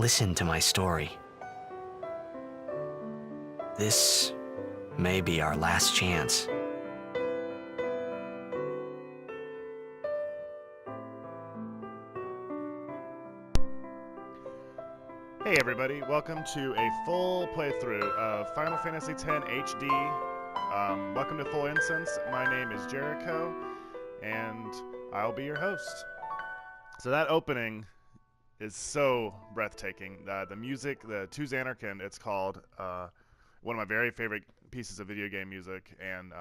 listen to my story. This may be our last chance. Hey everybody, welcome to a full playthrough of Final Fantasy X HD. Welcome to Full Instance. My name is Jericho, and I'll be your host. So that opening is so breathtaking. The music, to Zanarkand, it's called, one of my very favorite pieces of video game music, and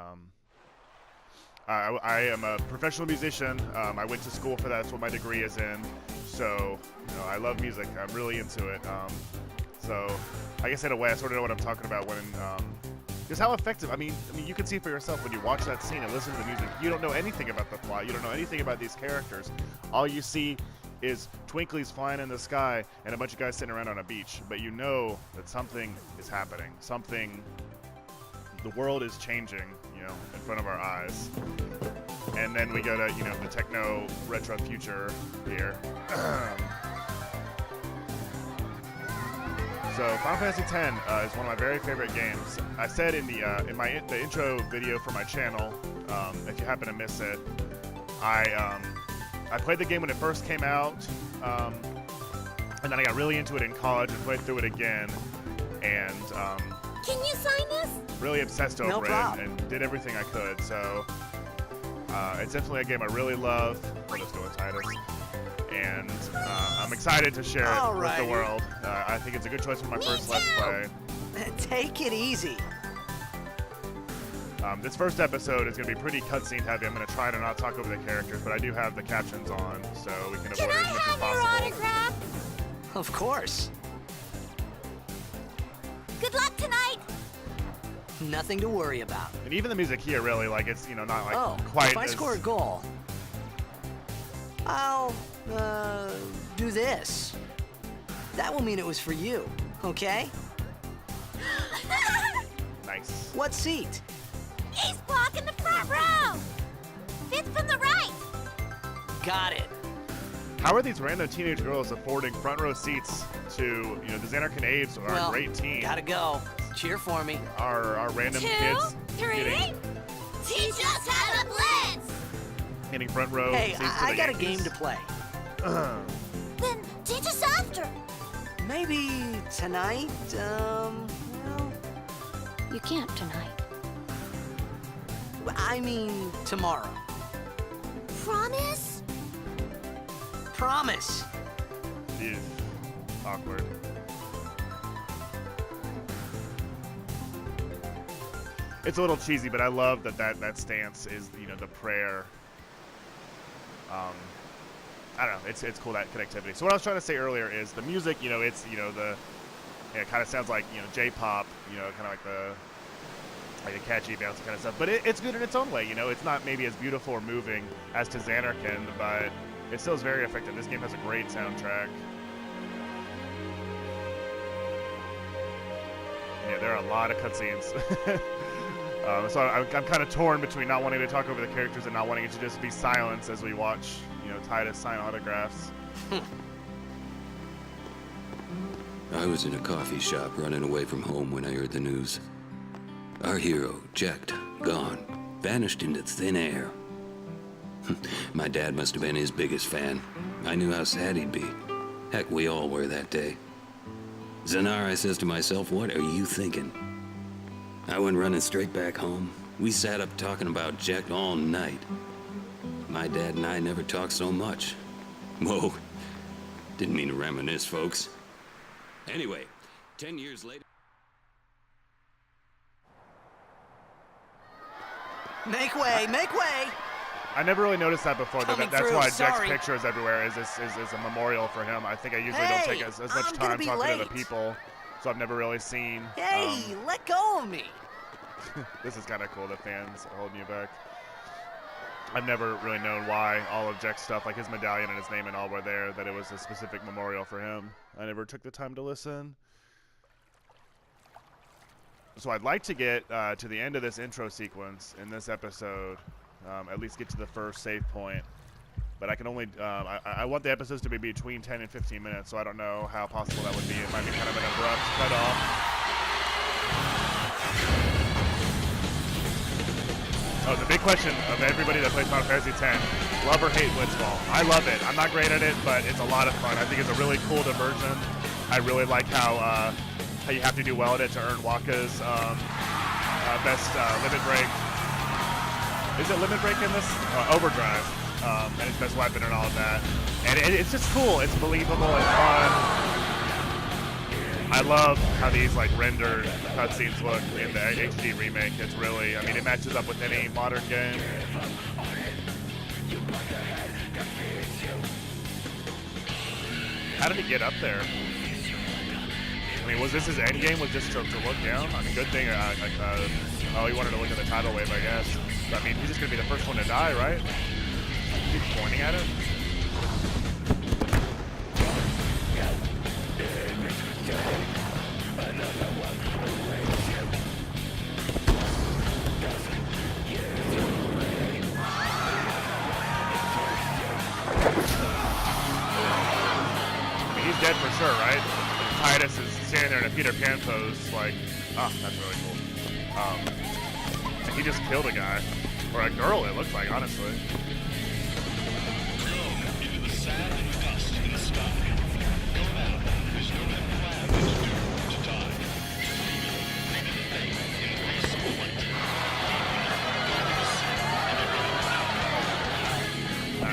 I am a professional musician. I went to school for that. That's what my degree is in. So, I love music. I'm really into it. So, I guess in a way, I sort of know what I'm talking about when, just how effective. I mean, you can see for yourself when you watch that scene and listen to the music. You don't know anything about the plot. You don't know anything about these characters. All you see is twinklies flying in the sky and a bunch of guys sitting around on a beach. But you know that something is happening. The world is changing, in front of our eyes. And then we go to, the techno retro future here. So Final Fantasy X is one of my very favorite games. I said in the intro video for my channel, if you happen to miss it, I played the game when it first came out, and then I got really into it in college and played through it again, and can you sign this? Really obsessed over it and did everything I could. So it's definitely a game I really love. We'll just go with Titus. And I'm excited to share it with the world. I think it's a good choice for my first Let's Play. Take it easy. This first episode is going to be pretty cutscene heavy. I'm going to try to not talk over the characters, but I do have the captions on, so we can avoid as much as possible. Can I have your autograph? Of course. Good luck tonight. Nothing to worry about. And even the music here, really, it's not quite. If I score a goal, I'll do this. That will mean it was for you, okay? Nice. What seat? He's blocking the front row. Fifth from the right. Got it. How are these random teenage girls affording front row seats to, the Zanarkand Aves are a great team. Gotta go. Cheer for me. Our random 2, kids 3. Teach us how to blitz. Getting front row Hey, seats to I the got Yankees. a game to play. Then teach us after. Maybe tonight, well, You can't tonight. I mean tomorrow. Promise? Promise. Ew. Awkward. It's a little cheesy, but I love that stance is, the prayer. I don't know, it's cool, that connectivity. So what I was trying to say earlier is the music, it's, it kind of sounds like, J-pop, kind of like a catchy, bouncy kind of stuff. But it's good in its own way, It's not maybe as beautiful or moving as to Zanarkand, but it still is very effective. This game has a great soundtrack. Yeah, there are a lot of cutscenes. So I'm kind of torn between not wanting to talk over the characters and not wanting it to just be silence as we watch, Titus sign autographs. I was in a coffee shop running away from home when I heard the news. Our hero, Jecht, gone, vanished into thin air. My dad must have been his biggest fan. I knew how sad he'd be. Heck, we all were that day. Zanar, I says to myself, what are you thinking? I went running straight back home. We sat up talking about Jecht all night. My dad and I never talked so much. Whoa. Didn't mean to reminisce, folks. Anyway, 10 years later... Make way, make way! I never really noticed that before. That's why Sorry. Jecht's picture is everywhere, is a memorial for him. I think I usually don't take as much time talking to the people, so I've never really seen... Hey, let go of me! This is kind of cool, the fans holding you back. I've never really known why all of Jecht's stuff, like his medallion and his name and all were there, that it was a specific memorial for him. I never took the time to listen. So I'd like to get to the end of this intro sequence in this episode, at least get to the first save point. but I can only, I want the episodes to be between 10 and 15 minutes, so I don't know how possible that would be. It might be kind of an abrupt cutoff. Oh, the big question of everybody that plays Final Fantasy X, love or hate Blitzball? I love it. I'm not great at it, but it's a lot of fun. I think it's a really cool diversion. I really like how you have to do well at it to earn Waka's best limit break. Is it limit break in this? Overdrive. And his best weapon and all of that. And it's just cool. It's believable. It's fun. I love how these like rendered cutscenes look in the HD remake. It's really, I mean, it matches up with any modern game. How did he get up there? I mean, was this his end game? Was just to look down? I mean, good thing. Oh, he wanted to look at the tidal wave, I guess. But, I mean, he's just gonna be the first one to die, right? Keep pointing at it. I mean, he's dead for sure, right? Titus is standing there in a Peter Pan pose, like, oh, that's really cool. And he just killed a guy. Or a girl, it looks like, honestly.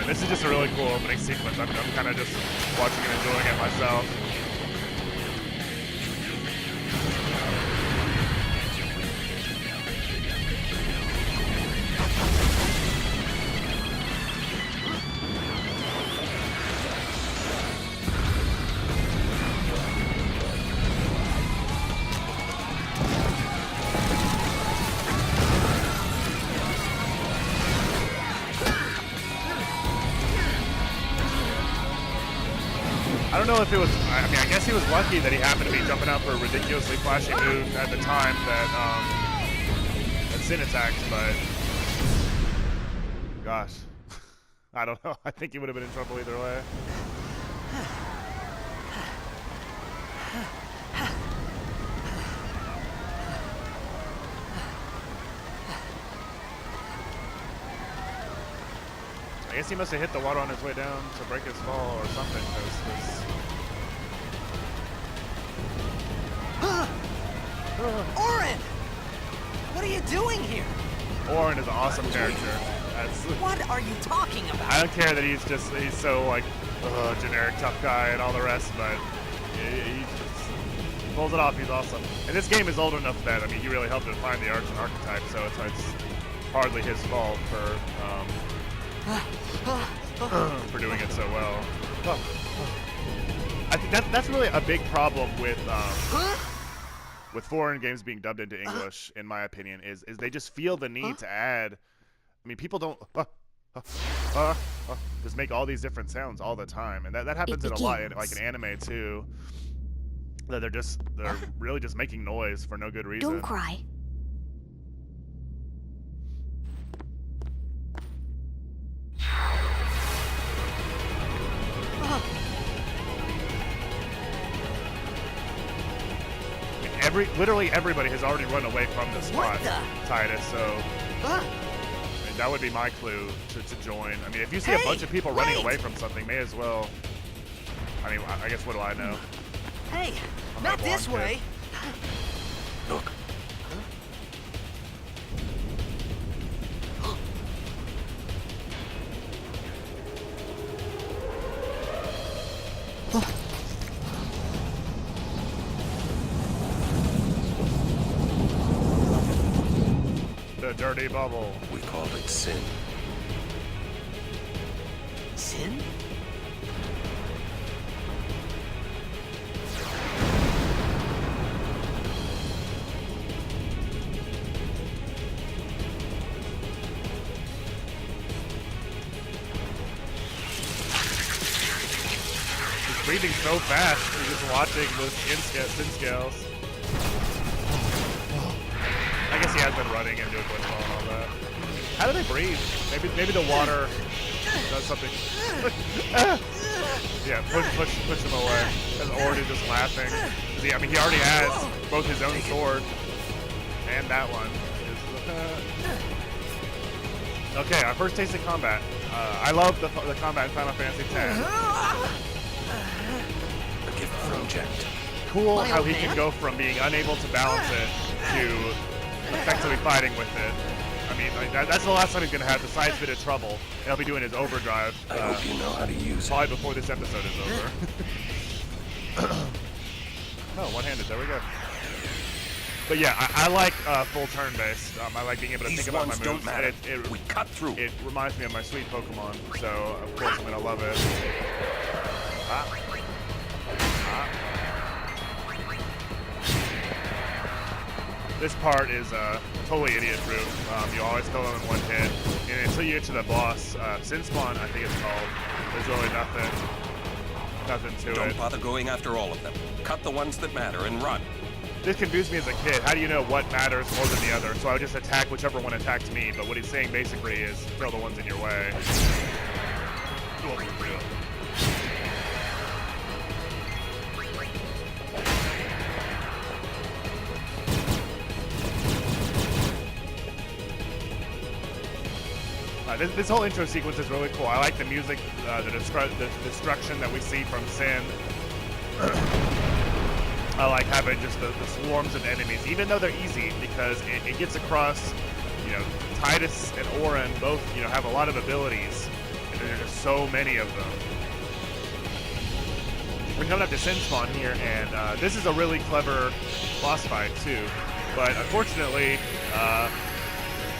This is just a really cool opening sequence. I'm kind of just watching and enjoying it myself. I don't know if it was, I mean, I guess he was lucky that he happened to be jumping out for a ridiculously flashy move at the time that Sin attacked, but gosh, I don't know. I think he would have been in trouble either way. I guess he must have hit the water on his way down to break his fall or something. Orin! What are you doing here? Orin is an awesome character. What are you talking about? I don't care that he's so like generic tough guy and all the rest, but he just pulls it off. He's awesome. And this game is old enough that, I mean, he really helped define the arts and archetypes, so it's hardly his fault for doing it so well. I think that's really a big problem with foreign games being dubbed into English, in my opinion, is they just feel the need to add. I mean, people don't just make all these different sounds all the time, and that happens in a lot, like in anime too. That they're really just making noise for no good reason. Don't cry. Literally everybody has already run away from this spot, Titus, so I mean, that would be my clue to join. I mean, if you see a bunch of people running away from something, may as well. I mean, I guess what do I know? Hey, not this way. Look. The dirty bubble. We call it sin. Sin? He's breathing so fast. He's just watching the sin scales. I guess he has been running and doing blitzball and all that. How do they breathe? Maybe the water does something. Yeah, push him away. As Ord is just laughing. 'Cause he already has both his own sword and that one. Okay, our first taste of combat. I love the combat in Final Fantasy X. A gift from Jacked. Cool My how old he can man? go from being unable to balance it to effectively fighting with it. I mean, like, that's the last time he's going to have the slight bit of trouble. And he'll be doing his overdrive. I hope you know how to use it. Probably before this episode is over. Oh, one-handed. There we go. But yeah, I like full turn-based. I like being able to think about my moves. Don't matter. We cut through. It reminds me of my sweet Pokemon, so of course I'm gonna love it. This part is totally idiot-proof. You always kill them in one hit, and until you get to the boss, Sin Spawn, I think it's called. There's really nothing to it. Don't bother going after all of them. Cut the ones that matter and run. This confused me as a kid. How do you know what matters more than the other? So I would just attack whichever one attacked me, but what he's saying basically is kill the ones in your way. This whole intro sequence is really cool. I like the music, the destruction that we see from Sin. I like having just the swarms of enemies, even though they're easy, because it gets across, you know, Titus and Auron both, you know, have a lot of abilities, and there are just so many of them. We're coming up to Sin Spawn here, and this is a really clever boss fight, too. But unfortunately,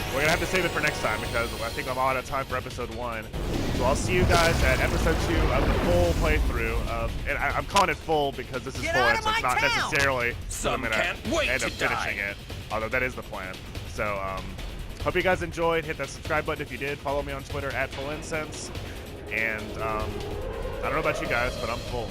we're going to have to save it for next time, because I think I'm out of time for episode 1. So I'll see you guys at episode 2 of the full playthrough of, and I'm calling it full because this is Get full, out so of it's my not town! necessarily Some I'm gonna can't wait end up to die. finishing it, although that is the plan. So hope you guys enjoyed. Hit that subscribe button if you did. Follow me on Twitter at FullIncense. And I don't know about you guys, but I'm full.